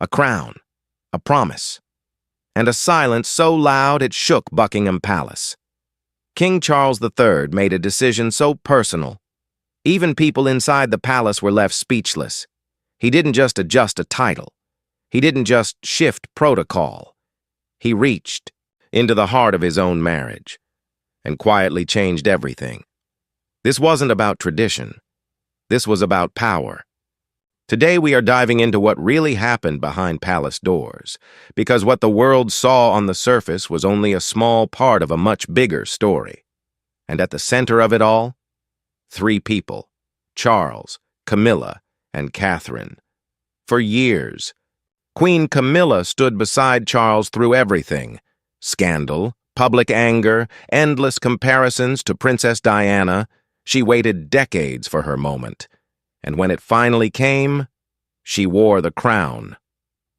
a crown, a promise, and a silence so loud it shook Buckingham Palace. King Charles III made a decision so personal, even people inside the palace were left speechless. He didn't just adjust a title. He didn't just shift protocol. He reached into the heart of his own marriage and quietly changed everything. This wasn't about tradition. This was about power. Today we are diving into what really happened behind palace doors, because what the world saw on the surface was only a small part of a much bigger story. And at the center of it all, three people: Charles, Camilla, and Catherine. For years, Queen Camilla stood beside Charles through everything: scandal, public anger, endless comparisons to Princess Diana. She waited decades for her moment. And when it finally came, she wore the crown.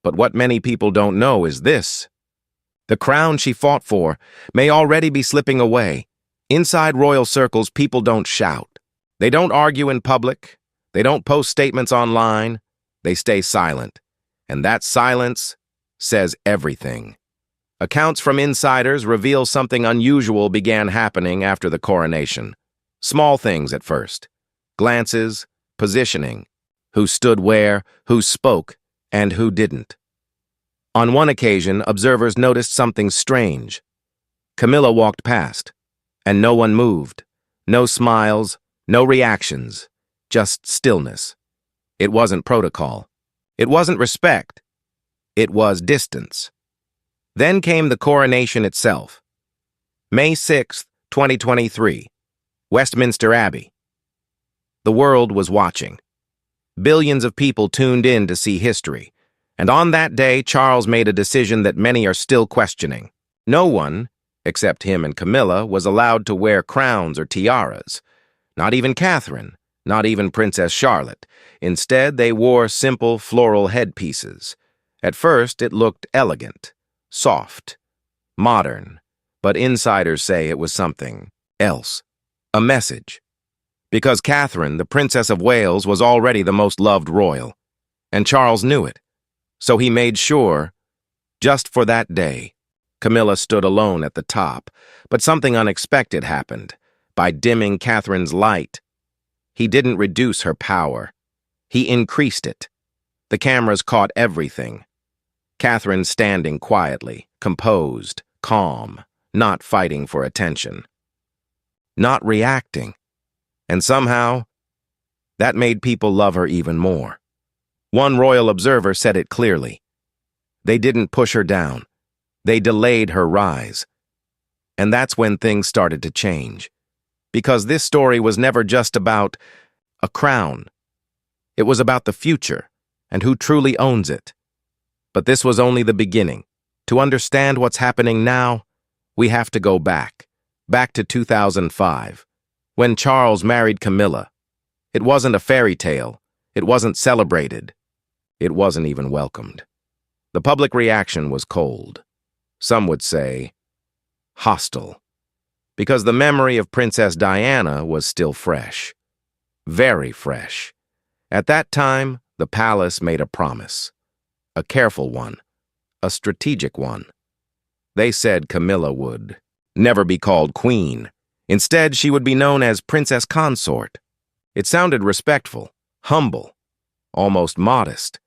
But what many people don't know is this: the crown she fought for may already be slipping away. Inside royal circles, people don't shout. They don't argue in public. They don't post statements online. They stay silent. And that silence says everything. Accounts from insiders reveal something unusual began happening after the coronation. Small things at first: glances, positioning, who stood where, who spoke, and who didn't. On one occasion, observers noticed something strange. Camilla walked past, and no one moved. No smiles, no reactions, just stillness. It wasn't protocol. It wasn't respect. It was distance. Then came the coronation itself. May 6, 2023, Westminster Abbey. The world was watching. Billions of people tuned in to see history. And on that day, Charles made a decision that many are still questioning. No one, except him and Camilla, was allowed to wear crowns or tiaras. Not even Catherine, not even Princess Charlotte. Instead, they wore simple floral headpieces. At first, it looked elegant, soft, modern, but insiders say it was something else. A message. Because Catherine, the Princess of Wales, was already the most loved royal, and Charles knew it. So he made sure, just for that day, Camilla stood alone at the top, but something unexpected happened. By dimming Catherine's light, he didn't reduce her power. He increased it. The cameras caught everything. Catherine standing quietly, composed, calm, not fighting for attention, not reacting. And somehow, that made people love her even more. One royal observer said it clearly. They didn't push her down. They delayed her rise. And that's when things started to change. Because this story was never just about a crown. It was about the future and who truly owns it. But this was only the beginning. To understand what's happening now, we have to go back to 2005. When Charles married Camilla. It wasn't a fairy tale. It wasn't celebrated. It wasn't even welcomed. The public reaction was cold. Some would say hostile. Because the memory of Princess Diana was still fresh. Very fresh. At that time, the palace made a promise. A careful one. A strategic one. They said Camilla would never be called queen. Instead, she would be known as Princess Consort. It sounded respectful, humble, almost modest.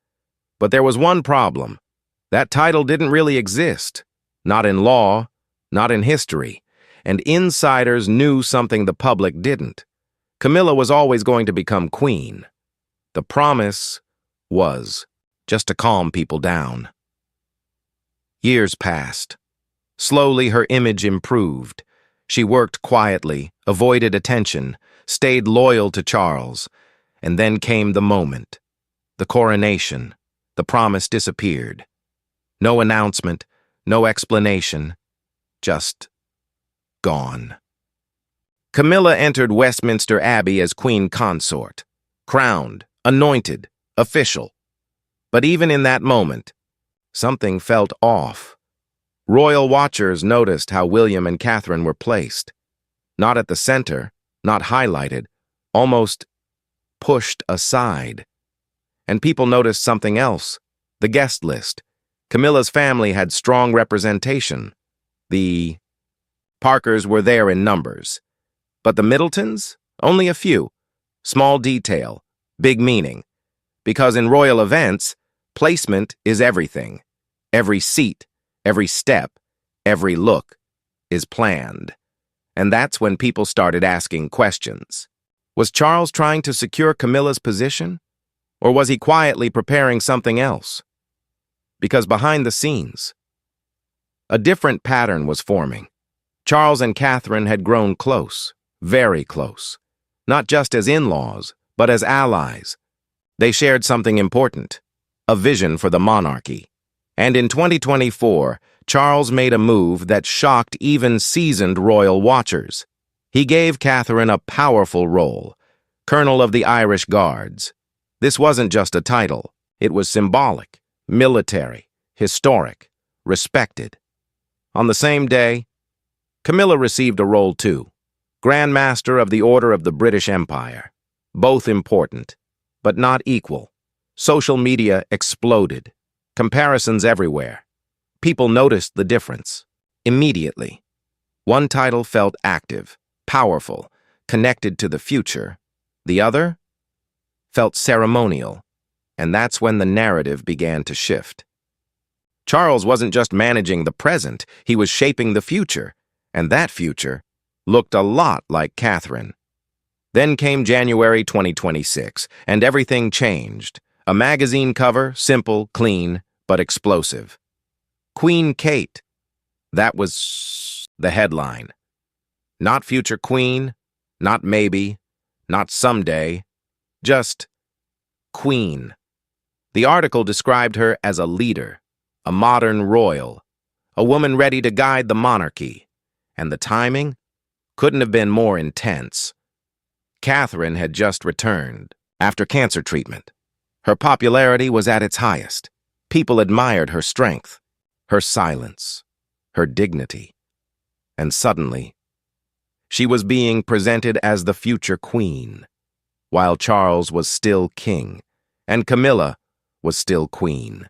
But there was one problem. That title didn't really exist. Not in law, not in history. And insiders knew something the public didn't. Camilla was always going to become queen. The promise was just to calm people down. Years passed. Slowly, her image improved. She worked quietly, avoided attention, stayed loyal to Charles. And then came the moment. The coronation. The promise disappeared. No announcement, no explanation. Just gone. Camilla entered Westminster Abbey as Queen Consort. Crowned, anointed, official. But even in that moment, something felt off. Royal watchers noticed how William and Catherine were placed. Not at the center, not highlighted, almost pushed aside. And people noticed something else. The guest list. Camilla's family had strong representation. The Parkers were there in numbers. But the Middletons? Only a few. Small detail, big meaning. Because in royal events, placement is everything. Every seat, every step, every look is planned. And that's when people started asking questions. Was Charles trying to secure Camilla's position? Or was he quietly preparing something else? Because behind the scenes, a different pattern was forming. Charles and Catherine had grown close, very close. Not just as in-laws, but as allies. They shared something important, a vision for the monarchy. And in 2024, Charles made a move that shocked even seasoned royal watchers. He gave Catherine a powerful role, Colonel of the Irish Guards. This wasn't just a title. It was symbolic, military, historic, respected. On the same day, Camilla received a role too, Grand Master of the Order of the British Empire. Both important, but not equal. Social media exploded. Comparisons everywhere. People noticed the difference. Immediately. One title felt active, powerful, connected to the future. The other felt ceremonial, and that's when the narrative began to shift. Charles wasn't just managing the present, he was shaping the future, and that future looked a lot like Catherine. Then came January 2026, and everything changed. A magazine cover, simple, clean, but explosive. Queen Kate. That was the headline. Not future queen, not maybe, not someday, just Queen. The article described her as a leader, a modern royal, a woman ready to guide the monarchy. And the timing couldn't have been more intense. Catherine had just returned after cancer treatment. Her popularity was at its highest. People admired her strength, her silence, her dignity. And suddenly, she was being presented as the future queen, while Charles was still king, and Camilla was still queen.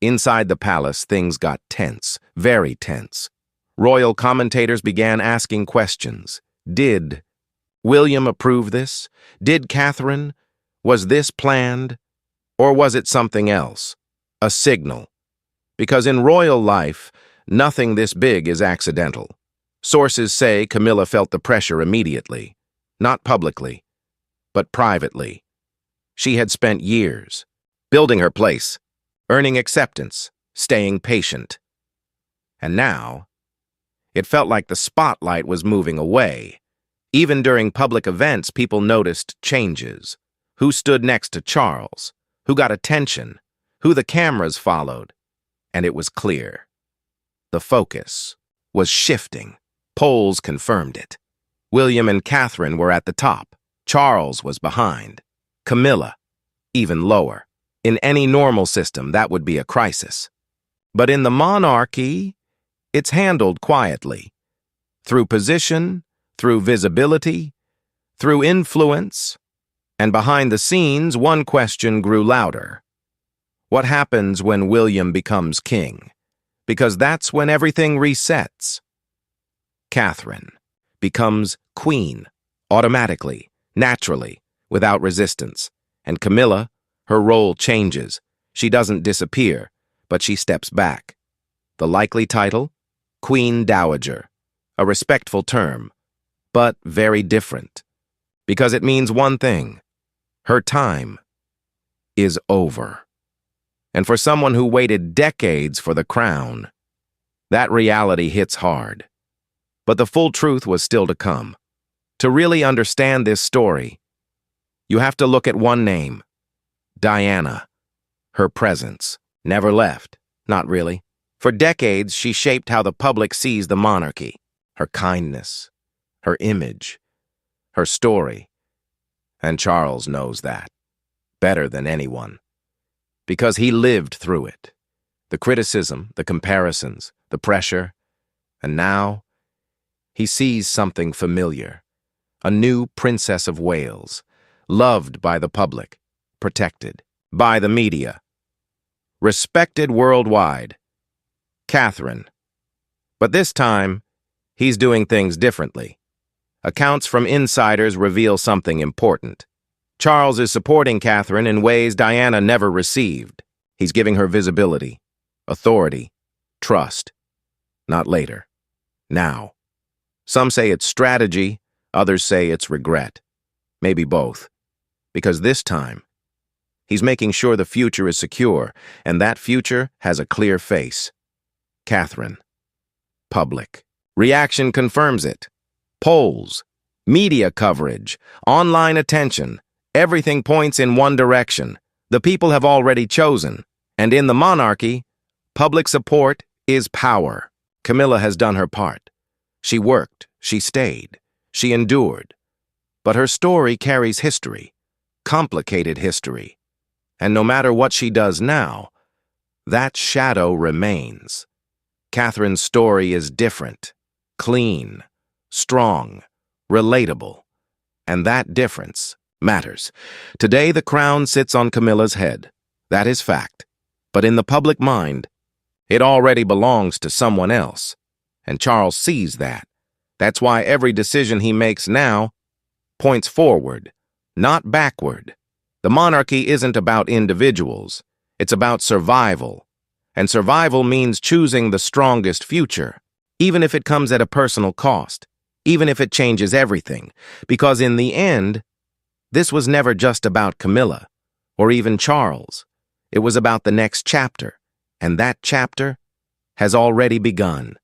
Inside the palace, things got tense, very tense. Royal commentators began asking questions. Did William approve this? Did Catherine? Was this planned? Or was it something else? A signal? Because in royal life, nothing this big is accidental. Sources say Camilla felt the pressure immediately, not publicly, but privately. She had spent years building her place, earning acceptance, staying patient. And now, it felt like the spotlight was moving away. Even during public events, people noticed changes. Who stood next to Charles? Who got attention? Who the cameras followed? And it was clear. The focus was shifting. Polls confirmed it. William and Catherine were at the top. Charles was behind. Camilla, even lower. In any normal system, that would be a crisis. But in the monarchy, it's handled quietly. Through position, through visibility, through influence. And behind the scenes, one question grew louder. What happens when William becomes king? Because that's when everything resets. Catherine becomes queen, automatically, naturally, without resistance. And Camilla, her role changes. She doesn't disappear, but she steps back. The likely title? Queen Dowager. A respectful term, but very different. Because it means one thing. Her time is over. And for someone who waited decades for the crown, that reality hits hard. But the full truth was still to come. To really understand this story, you have to look at one name, Diana. Her presence never left, not really. For decades, she shaped how the public sees the monarchy. Her kindness, her image, her story. And Charles knows that better than anyone. Because he lived through it. The criticism, the comparisons, the pressure. And now, he sees something familiar. A new Princess of Wales, loved by the public, protected by the media, respected worldwide. Catherine. But this time, he's doing things differently. Accounts from insiders reveal something important. Charles is supporting Catherine in ways Diana never received. He's giving her visibility, authority, trust. Not later. Now. Some say it's strategy, others say it's regret. Maybe both. Because this time, he's making sure the future is secure, and that future has a clear face. Catherine. Public. Reaction confirms it. Polls, media coverage, online attention, everything points in one direction. The people have already chosen, and in the monarchy, public support is power. Camilla has done her part. She worked, she stayed, she endured. But her story carries history, complicated history. And no matter what she does now, that shadow remains. Catherine's story is different, clean, strong, relatable. And that difference matters. Today, the crown sits on Camilla's head. That is fact. But in the public mind, it already belongs to someone else. And Charles sees that. That's why every decision he makes now points forward, not backward. The monarchy isn't about individuals. It's about survival. And survival means choosing the strongest future, even if it comes at a personal cost, even if it changes everything. Because in the end, this was never just about Camilla, or even Charles. It was about the next chapter, and that chapter has already begun.